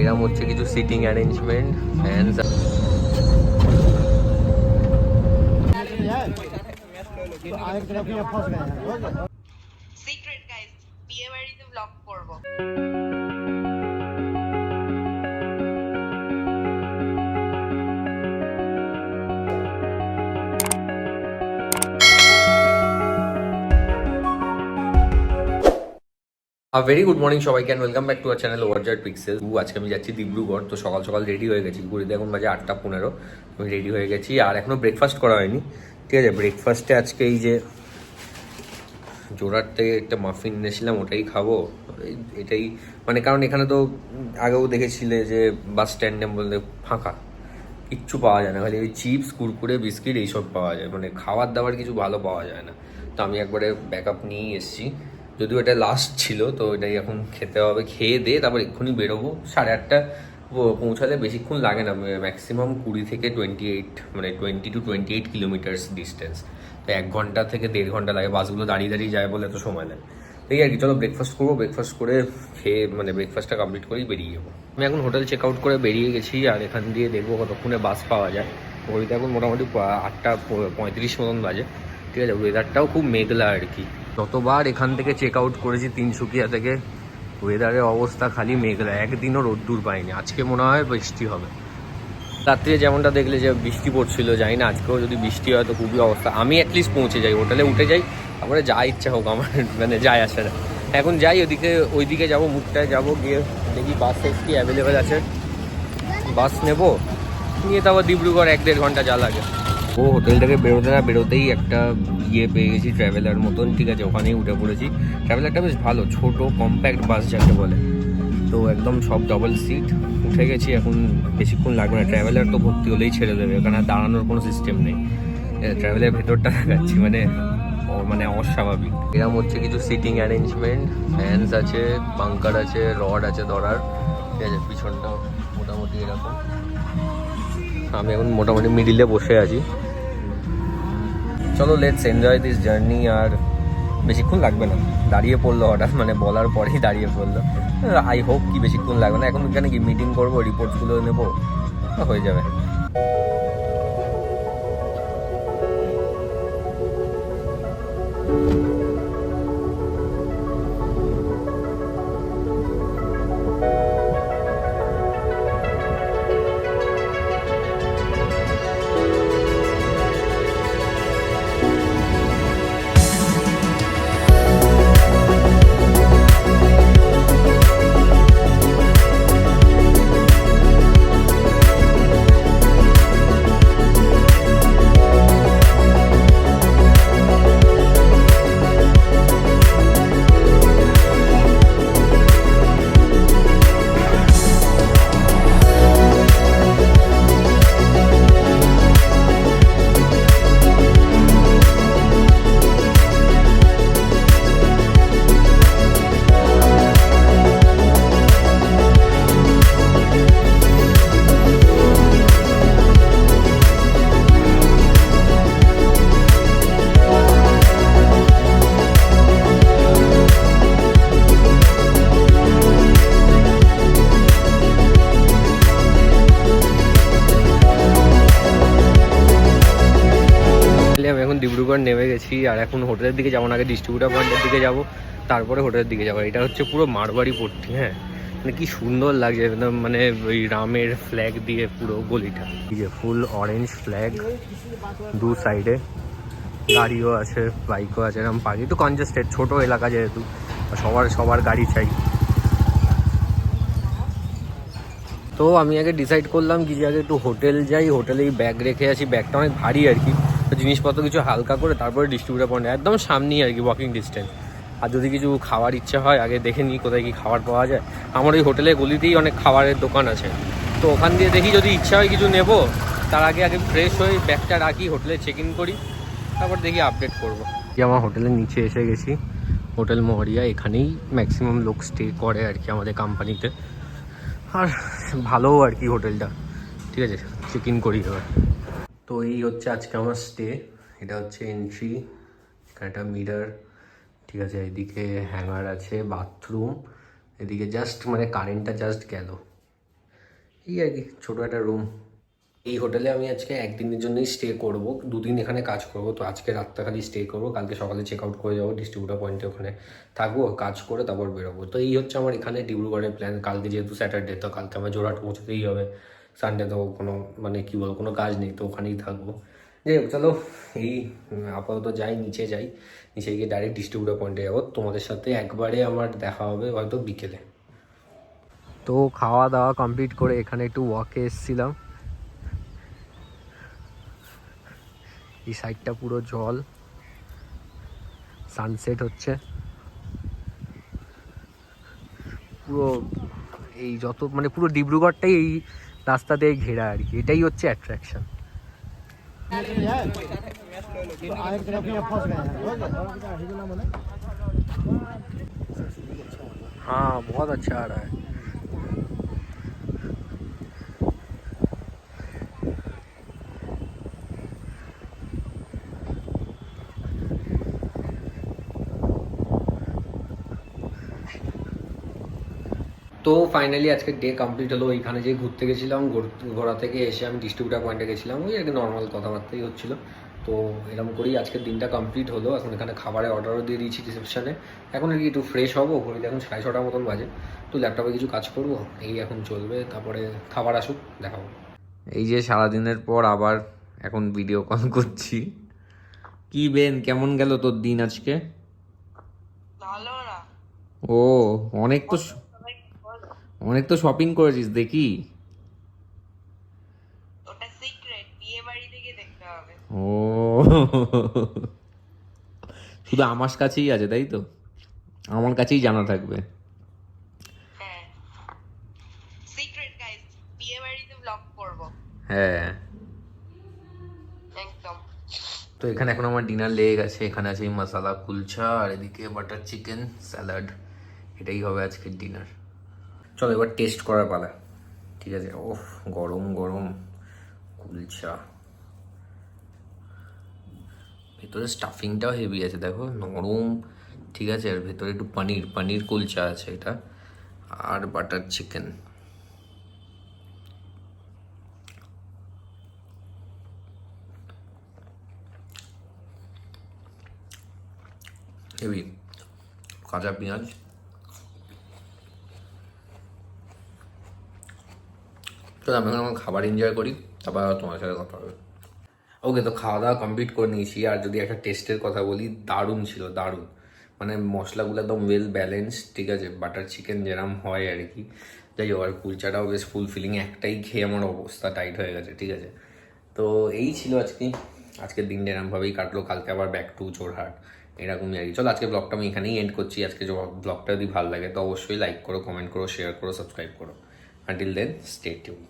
এরকম হচ্ছে কিছু seating arrangement, fans. Secret guys, বিয়ে বাড়িতে ব্লগ করব। ভেরি গুড মর্নিং সবাইকে and welcome back to our channel overjoyed pixel. আজকে আমি যাচ্ছি ডিব্রুগড়। তো সকাল সকাল রেডি হয়ে গেছি, ঘুরিতে এখন বাজে 8:15। আমি রেডি হয়ে গেছি আর এখনও ব্রেকফাস্ট করা হয়নি। ঠিক আছে, ব্রেকফাস্টে আজকে এই যে জোড়ার থেকে একটা মাফিন এনেছিলাম, ওটাই খাবো। এটাই মানে, কারণ এখানে তো আগেও দেখেছিলে যে বাস স্ট্যান্ডে বলতে ফাঁকা, কিচ্ছু পাওয়া যায় না, খালি ওই চিপস, কুরকুরে, বিস্কিট এইসব পাওয়া যায়, মানে খাবার দাবার কিছু ভালো পাওয়া যায় না। তো আমি একবারে ব্যাকআপ নিয়েই এসেছি, যদিও এটা লাস্ট ছিল, তো এটাই এখন খেতে হবে। খেয়ে দিয়ে তারপর এক্ষুনি বেরোবো। 8:30 পৌঁছালে বেশিক্ষণ লাগে না, ম্যাক্সিমাম 20 থেকে 28, মানে 20 to 28 কিলোমিটার্স ডিস্টেন্স। তো 1 ঘন্টা থেকে 1.5 ঘন্টা লাগে, বাসগুলো দাঁড়িয়ে দাঁড়িয়ে যায় বলে এত সময় লাগে। এই আর কি, চলো ব্রেকফাস্ট করবো, ব্রেকফাস্ট করে খেয়ে মানে ব্রেকফাস্টটা কমপ্লিট করেই বেরিয়ে যাবো। আমি এখন হোটেল চেক আউট করে বেরিয়ে গেছি, আর এখান দিয়ে দেখবো কতক্ষণে বাস পাওয়া যায়। ঘড়িতে এখন মোটামুটি 8:35 মতন বাজে। ঠিক আছে, ওয়েদারটাও খুব মেঘলা আর কি। যতবার এখান থেকে চেক আউট করেছি তিনসুকিয়া থেকে, ওয়েদারের অবস্থা খালি মেঘলা, একদিনও রোদ্দুর পাইনি। আজকে মনে হয় বৃষ্টি হবে। রাত্রে যেমনটা দেখলে যে বৃষ্টি পড়ছিল, জানি না আজকেও যদি বৃষ্টি হয় তো খুবই অবস্থা। আমি অ্যাটলিস্ট পৌঁছে যাই, হোটেলে উঠে যাই, তারপরে যা ইচ্ছা হোক আমার, মানে যায় আসে না। এখন যাই ওইদিকে যাবো, মুখটায় যাবো, গিয়ে দেখি বাস কি অ্যাভেলেবেল আছে, বাস নেবো, নিয়ে তারপর ডিব্রুগড় 1-1.5 ঘন্টা যা লাগে। ও হোটেল থেকে বেরোতেই একটা পেয়ে গেছি, ট্রাভেলার মতন। ঠিক আছে, ওখানেই উঠে পড়েছি। ট্রাভেলারটা বেশ ভালো, ছোট কম্প্যাক্ট বাস যাকে বলে। তো একদম সব ডবল সিট, উঠে গেছি। এখন বেশিক্ষণ লাগবে না, ট্রাভেলার তো ভর্তি হলেই ছেড়ে দেবে, ওখানে দাঁড়ানোর কোনো সিস্টেম নেই। ট্রাভেলের ভেতরটা দেখাচ্ছি, মানে অস্বাভাবিক। এরকম হচ্ছে কিছু সিটিং অ্যারেঞ্জমেন্ট, ফ্যানস আছে, বাঙ্কার আছে, রড আছে ধরার। ঠিক আছে, পিছনটাও মোটামুটি এরকম। আমি এখন মোটামুটি মিডিলে বসে আছি। চলো লেটস এনজয় দিস জার্নি। আর বেশিক্ষণ লাগবে না, দাঁড়িয়ে পড়লো হঠাৎ, মানে বলার পরেই দাঁড়িয়ে পড়লো। আই হোপ কি বেশিক্ষণ লাগবে না। এখন এখানে কি মিটিং করবো, রিপোর্টসগুলো নেবো, হয়ে যাবে। আমি এখন ডিব্রুগড় নেমে গেছি, আর এখন হোটেলের দিকে যাবো না, আগে ডিস্ট্রিবিউটার পয়েন্টের দিকে যাব, তারপরে হোটেলের দিকে যাবো। এটা হচ্ছে পুরো মারবাড়ি পট্টি। হ্যাঁ, মানে কি সুন্দর লাগছে একদম, মানে ওই রামের ফ্ল্যাগ দিয়ে পুরো গলিটা, এই যে ফুল অরেঞ্জ ফ্ল্যাগ দু সাইডে। গাড়িও আছে, বাইকও আছে, এরকম পার্ক। একটু কনজেস্টেড, ছোট এলাকা যেহেতু, সবার গাড়ি চাই। তো আমি আগে ডিসাইড করলাম কি যে আগে একটু হোটেল যাই, হোটেলেই ব্যাগ রেখে আসি, ব্যাগটা অনেক ভারী আর কি। তো জিনিসপত্র কিছু হালকা করে তারপরে ডিস্ট্রিবিউটার পয়েন্ট, একদম সামনেই আর কি, ওয়াকিং ডিস্টেন্স। আর যদি কিছু খাওয়ার ইচ্ছা হয় আগে দেখে নিই কোথায় কি খাবার পাওয়া যায়। আমার ওই হোটেলের গলিতেই অনেক খাবারের দোকান আছে, তো ওখান দিয়ে দেখি যদি ইচ্ছা হয় কিছু নেবো। তার আগে ফ্রেশ হয়ে ব্যাগটা রাখি, হোটেলে চেক ইন করি, তারপর দেখি আপডেট করবো। আমার হোটেলের নিচে এসে গেছি, হোটেল মহরিয়া। এখানেই ম্যাক্সিমাম লোক স্টে করে আর কি আমাদের কোম্পানিতে, আর ভালোও আর কি হোটেলটা। ঠিক আছে, চেক ইন করি এবার। তো এই হচ্ছে আজকে আমার স্টে। এটা হচ্ছে এন্ট্রি, এখানে একটা মিরর। ঠিক আছে, এদিকে হ্যাঙ্গার আছে, বাথরুম, এদিকে জাস্ট মানে কারেন্টটা জাস্ট গেল, এই আর কি ছোটো একটা রুম। এই হোটেলে আমি আজকে একদিনের জন্যই স্টে করব, দুদিন এখানে কাজ করব। তো আজকে রাতটা খালি স্টে করব, কালকে সকালে চেক আউট করে যাবো ডিস্ট্রিবিউটার পয়েন্টে, ওখানে থাকবো, কাজ করে তারপর বেরোবো। তো এই হচ্ছে আমার এখানে ডিব্রুগড়ের প্ল্যান। কালকে যেহেতু স্যাটারডে, তো কালকে আমার জোরহাট পৌঁছতেই হবে। সানডে তো কোনো মানে কী বলবো, কোনো কাজ নেই, তো ওখানেই থাকবো। যাই হোক চলো, এই আপাতত যাই, নিচে যাই, নিচে গিয়ে ডাইরেক্ট ডিস্ট্রিবিউটার পয়েন্টে যাবো। তোমাদের সাথে একবারে আমার দেখা হবে হয়তো বিকেলে। তো খাওয়া দাওয়া কমপ্লিট করে এখানে একটু ওয়াকে এসেছিলাম। এই সাইডটা পুরো জল, সানসেট হচ্ছে পুরো। এই যত মানে পুরো ডিব্রুগড়টাই এই রাস্তা দিয়ে ঘেরা আর কি, এটাই হচ্ছে অ্যাট্রাকশন। हाँ बहुत अच्छा आ रहा है। তো ফাইনালি আজকে ডে কমপ্লিট হলো। এখানে যে ঘুরতে গেছিলাম, ঘোরা থেকে এসে আমি ডিস্ট্রিবিউটার পয়েন্টে গেছিলাম, ওই আর কি নর্মাল কথাবার্তাই হচ্ছিলো। তো এরকম করেই আজকের দিনটা কমপ্লিট হলো। এখন এখানে খাবারের অর্ডারও দিয়ে দিয়েছি রিসেপশনে। এখন আর কি একটু ফ্রেশ হবো, ঘড়িতে এখন 6:30 মতন বাজে। তো ল্যাপটপে কিছু কাজ করবো, এই এখন চলবে, তারপরে খাবার আসুক দেখাবো। এই যে সারাদিনের পর আবার এখন ভিডিও কল করছি। কি বেন, কেমন গেল তোর দিন আজকে? ভালো না। ও অনেক তো সবাই বলো, অনেক তো শপিং করেছিস দেখি। ওটা সিক্রেট, বিয়ে বাড়ি থেকে দেখতে হবে। ও শুধু আমার কাছেই আছে তাই তো? আমার কাছেই জানা থাকবে। হ্যাঁ, সিক্রেট গাইস, বিয়ে বাড়িতে ব্লগ করব হ্যাঁ। একদম। তো এখানে এখন আমার ডিনার লেগে গেছে। এখানে আছে এই মশালা কুলচা আর এদিকে বাটার চিকেন স্যালাড। এটাই হবে আজকের ডিনার। চলো এবার টেস্ট করার পালা। ঠিক আছে। ওফ, গরম গরম কুলচা, ভেতরে স্টাফিংটাও হেভি আছে, দেখো নরম। ঠিক আছে, আর ভেতরে একটু পনির পনির কুলচা আছে এটা, আর বাটার চিকেন। হেভি, কাঁচা পেঁয়াজ। চলো আমি এখন আমার খাবার এনজয় করি, তারপর তোমার সাথে কথা হবে। ওকে, তো খাওয়া দাওয়া কমপ্লিট করে নিয়েছি। আর যদি একটা টেস্টের কথা বলি, দারুণ ছিল, দারুণ। মানে মশলাগুলো একদম ওয়েল ব্যালেন্স, ঠিক আছে, বাটার চিকেন যেরকম হয় আর কি। যাই হোক, আর কুলচাটাও বেশ ফুলফিলিং, একটাই খেয়ে আমার অবস্থা টাইট হয়ে গেছে। ঠিক আছে, তো এই ছিল আজকের দিনটা এরকমভাবেই কাটলো। কালকে আবার ব্যাক টু জোরহাট, এরকমই আর কি। চলো আজকে ব্লগটা আমি এখানেই এন্ড করছি। আজকে ব্লগটা যদি ভালো লাগে তো অবশ্যই লাইক করো, কমেন্ট করো, শেয়ার করো, সাবস্ক্রাইব করো। Until then stay tuned.